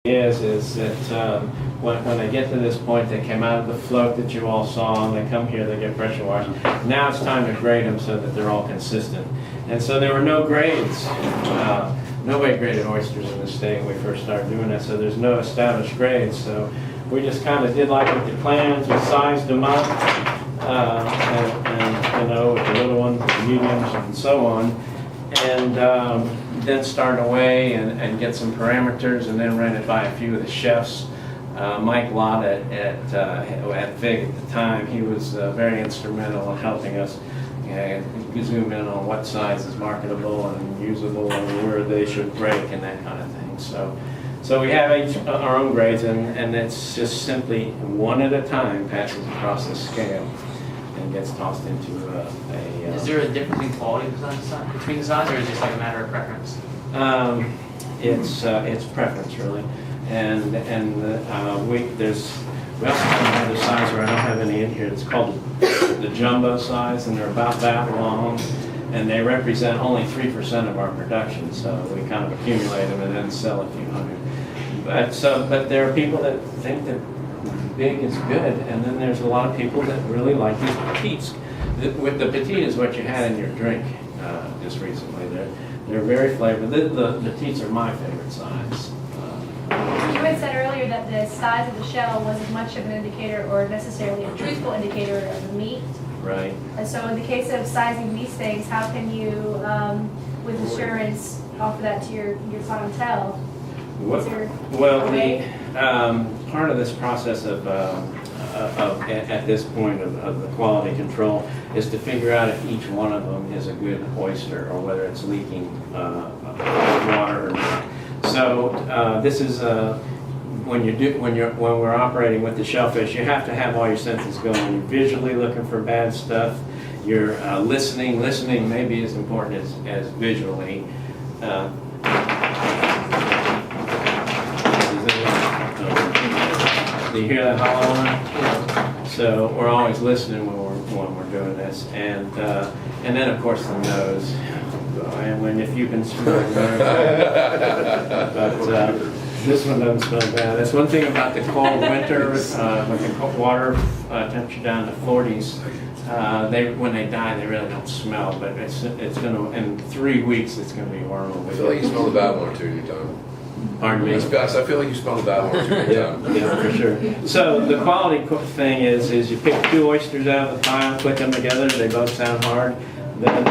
is that when they get to this point, they come out of the float that you all saw, and they come here, they get pressure washed. Now it's time to grade them so that they're all consistent. And so there were no grades. Nobody graded oysters in the state when we first started doing that, so there's no established grades. So we just kind of did like with the clams, we sized them up, and you know, with the little ones, the mediums, and so on. And then start away and get some parameters, and then ran it by a few of the chefs. Mike Lott at FIG at the time, he was very instrumental in helping us zoom in on what size is marketable and usable and where they should break and that kind of thing. So we have our own grades, and it's just simply one at a time passes across the scale and gets tossed into Is there a difference in quality between the size, or is it just like a matter of preference? It's preference really, and we also have another size where I don't have any in here. It's called the jumbo size, and they're about that long, and they represent only 3% of our production. So we kind of accumulate them and then sell a few hundred. But there are people that think that big is good, and then there's a lot of people that really like these petites. With the petite is what you had in your drink just recently. They're very flavored. The petites are my favorite size. You had said earlier that the size of the shell wasn't much of an indicator or necessarily a truthful indicator of the meat. Right. And so in the case of sizing these things, how can you, with assurance, offer that to your clientele? Part of this process of at this point of the quality control is to figure out if each one of them is a good oyster or whether it's leaking water or not. So this is when we're operating with the shellfish, you have to have all your senses going. You're visually looking for bad stuff. You're listening. Listening may be as important as visually. Do you hear that hollow one? So we're always listening when we're doing this, and then of course the nose. And if you can smell it, but this one doesn't smell bad. That's one thing about the cold winter with the water temperature down to 40s. When they die, they really don't smell, but it's gonna in 3 weeks it's gonna be horrible. I feel like you smell the bad one too, Tom. Pardon me? I feel like you smell the bad one too. Yeah, for sure. So the quality thing is you pick 2 oysters out of the pile, put them together, they both sound hard, then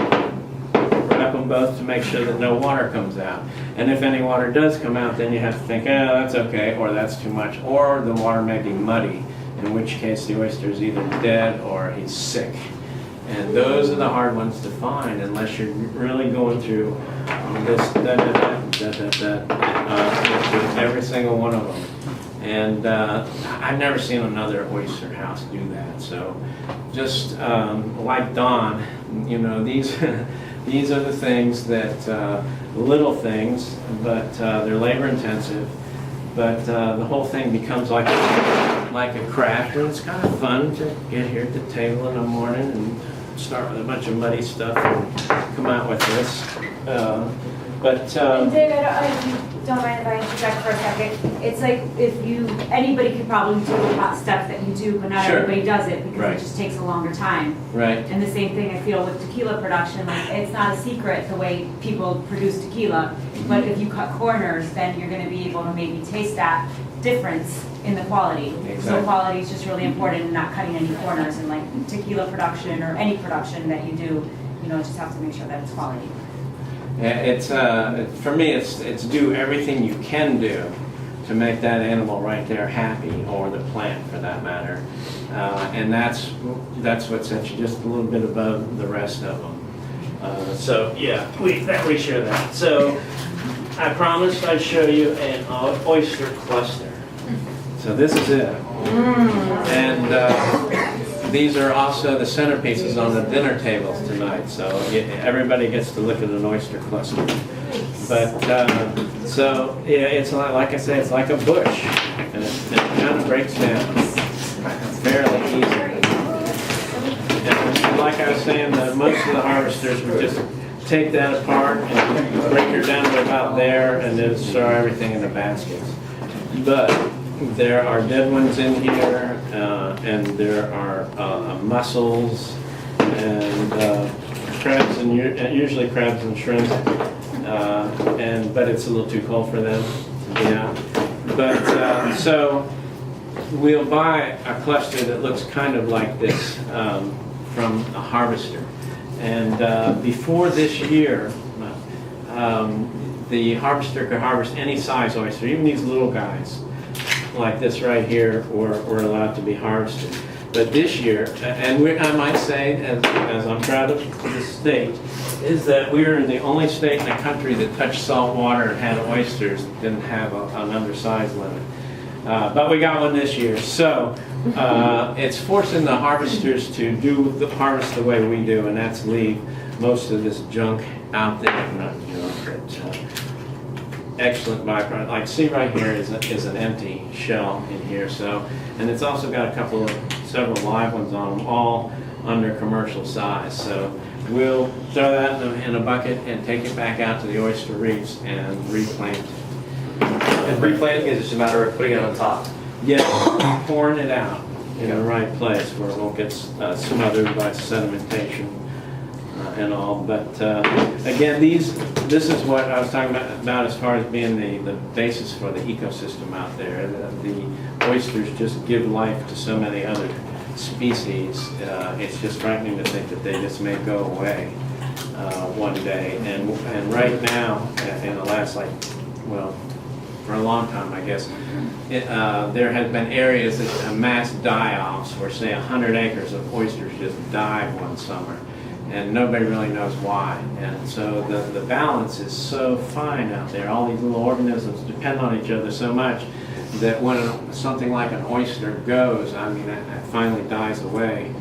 wrap them both to make sure that no water comes out. And if any water does come out, then you have to think, that's okay, or that's too much, or the water may be muddy, in which case the oyster is either dead or he's sick. And those are the hard ones to find unless you're really going through this every single one of them. And I've never seen another oyster house do that. So just like Don, you know, these these are the things that little things, but they're labor intensive. But the whole thing becomes like a craft, and it's kind of fun to get here at the table in the morning and start with a bunch of muddy stuff and come out with this. And David, don't mind if I interject for a second. It's like anybody could probably do the hot stuff that you do, but not Sure. everybody does it because Right. it just takes a longer time. Right. And the same thing I feel with tequila production. Like, it's not a secret the way people produce tequila, but if you cut corners, then you're going to be able to maybe taste that difference in the quality. Exactly. So quality is just really important in not cutting any corners in like tequila production or any production that you do. You know, just have to make sure that it's quality. It's for me, it's do everything you can do to make that animal right there happy, or the plant for that matter, and that's what sets you just a little bit above the rest of them. So yeah, we share that. So I promised I'd show you an oyster cluster. So this is it, and these are also the centerpieces on the dinner tables tonight. So everybody gets to look at an oyster cluster. But so yeah, it's like I say, it's like a bush, and it kind of breaks down fairly easily. And like I was saying, most of the harvesters would just take that apart and break her down to about there, and then throw everything in the baskets. But there are dead ones in here, and there are mussels and crabs, and usually crabs and shrimp. But it's a little too cold for them. Yeah. But so we'll buy a cluster that looks kind of like this from a harvester. And before this year, the harvester could harvest any size oyster, even these little guys, like this right here, were allowed to be harvested. But this year, and I might say, as I'm proud of the state, is that we're the only state in the country that touched salt water and had oysters, didn't have an undersize limit. But we got one this year. So it's forcing the harvesters to do the harvest the way we do, and that's leave most of this junk out there. Not junk, but excellent byproduct. Like, see right here is an empty shell in here. So, and it's also got several live ones on them, all under commercial size. So we'll throw that in a bucket and take it back out to the oyster reefs and replant. And replanting is just a matter of putting it on top. Yeah, pouring it out in the right place where it won't get smothered by sedimentation and all. But again, this is what I was talking about as far as being the basis for the ecosystem out there. The oysters just give life to so many other species. It's just frightening to think that they just may go away one day. And right now, in the last for a long time, I guess, there have been areas that have mass die-offs where, say, 100 acres of oysters just died one summer, and nobody really knows why. And so the balance is so fine out there. All these little organisms depend on each other so much that when something like an oyster goes, I mean, it finally dies away,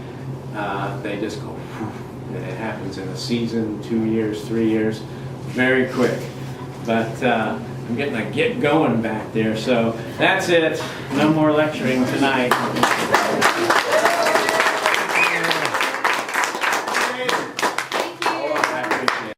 they just go, whew. It happens in a season, 2 years, 3 years, very quick. But I'm getting a get going back there, so that's it. No more lecturing tonight.